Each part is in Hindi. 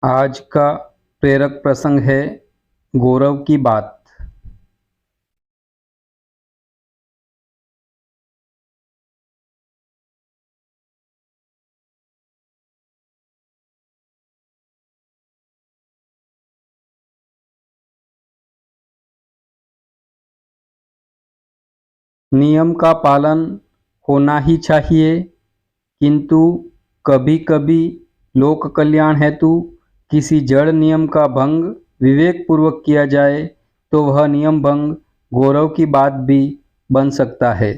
आज का प्रेरक प्रसंग है गौरव की बात। नियम का पालन होना ही चाहिए, किंतु कभी-कभी लोक कल्याण हेतु किसी जड़ नियम का भंग विवेकपूर्वक किया जाए तो वह नियम भंग गौरव की बात भी बन सकता है।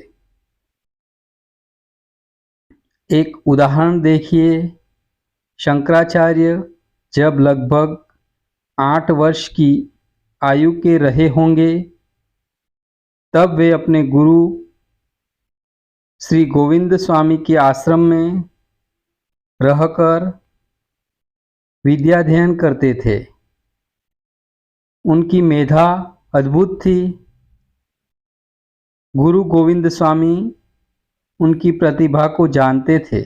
एक उदाहरण देखिए। शंकराचार्य जब लगभग 8 वर्ष की आयु के रहे होंगे, तब वे अपने गुरु श्री गोविंद स्वामी के आश्रम में रहकर विद्याध्ययन करते थे। उनकी मेधा अद्भुत थी। गुरु गोविंद स्वामी उनकी प्रतिभा को जानते थे।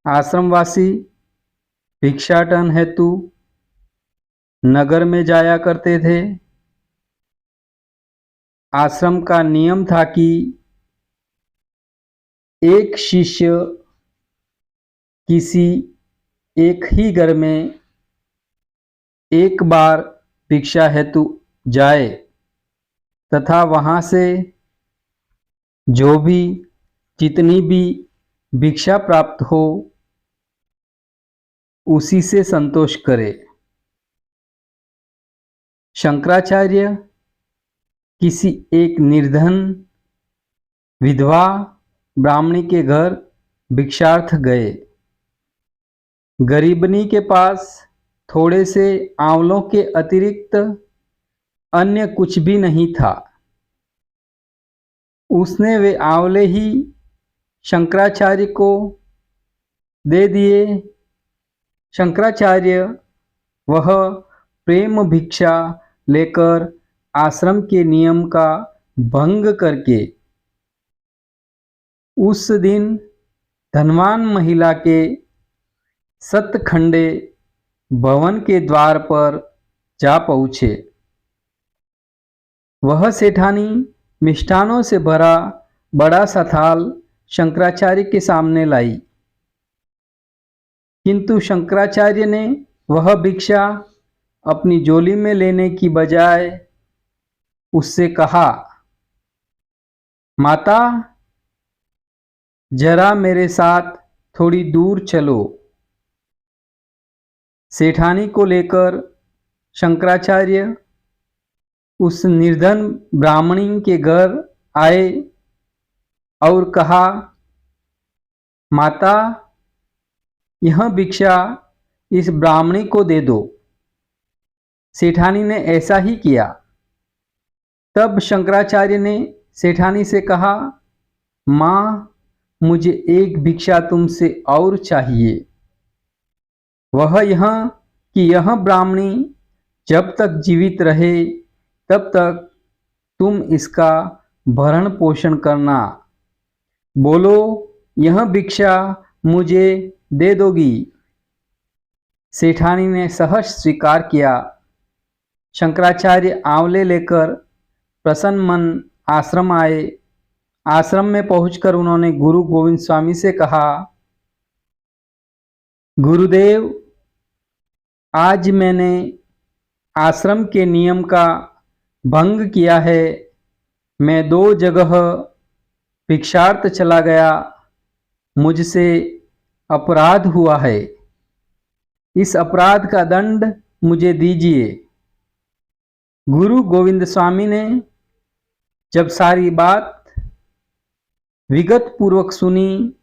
आश्रमवासी भिक्षाटन हेतु नगर में जाया करते थे। आश्रम का नियम था कि एक शिष्य किसी एक ही घर में एक बार भिक्षा हेतु जाए तथा वहाँ से जो भी जितनी भी भिक्षा प्राप्त हो उसी से संतोष करे। शंकराचार्य किसी एक निर्धन विधवा ब्राह्मणी के घर भिक्षार्थ गए। गरीबनी के पास थोड़े से आंवलों के अतिरिक्त अन्य कुछ भी नहीं था। उसने वे आंवले ही शंकराचार्य को दे दिए। शंकराचार्य वह प्रेम भिक्षा लेकर आश्रम के नियम का भंग करके उस दिन धनवान महिला के सतखंडे भवन के द्वार पर जा पहुँचे। वह सेठानी मिष्ठानों से भरा बड़ा सा थाल शंकराचार्य के सामने लाई, किंतु शंकराचार्य ने वह भिक्षा अपनी झोली में लेने की बजाय उससे कहा, माता जरा मेरे साथ थोड़ी दूर चलो। सेठानी को लेकर शंकराचार्य उस निर्धन ब्राह्मणी के घर आए और कहा, माता यह भिक्षा इस ब्राह्मणी को दे दो। सेठानी ने ऐसा ही किया। तब शंकराचार्य ने सेठानी से कहा, माँ मुझे एक भिक्षा तुमसे और चाहिए। वह यह कि यह ब्राह्मणी जब तक जीवित रहे तब तक तुम इसका भरण पोषण करना। बोलो यह भिक्षा मुझे दे दोगी। सेठानी ने सहर्ष स्वीकार किया। शंकराचार्य आंवले लेकर प्रसन्न मन आश्रम आए। आश्रम में पहुंचकर उन्होंने गुरु गोविंद स्वामी से कहा, गुरुदेव आज मैंने आश्रम के नियम का भंग किया है। मैं 2 जगह भिक्षार्थ चला गया। मुझसे अपराध हुआ है। इस अपराध का दंड मुझे दीजिए। गुरु गोविंद स्वामी ने जब सारी बात विगत पूर्वक सुनी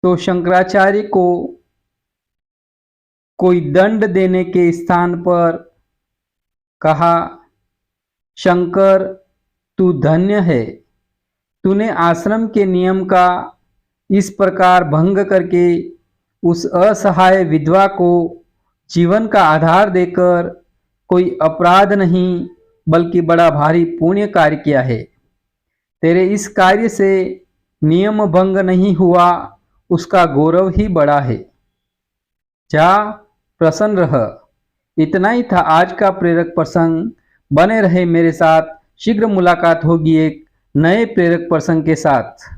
तो शंकराचार्य को कोई दंड देने के स्थान पर कहा, शंकर तू धन्य है। तूने आश्रम के नियम का इस प्रकार भंग करके उस असहाय विधवा को जीवन का आधार देकर कोई अपराध नहीं बल्कि बड़ा भारी पुण्य कार्य किया है। तेरे इस कार्य से नियम भंग नहीं हुआ, उसका गौरव ही बड़ा है। जा प्रसन्न रह। इतना ही था आज का प्रेरक प्रसंग। बने रहे मेरे साथ, शीघ्र मुलाकात होगी एक नए प्रेरक प्रसंग के साथ।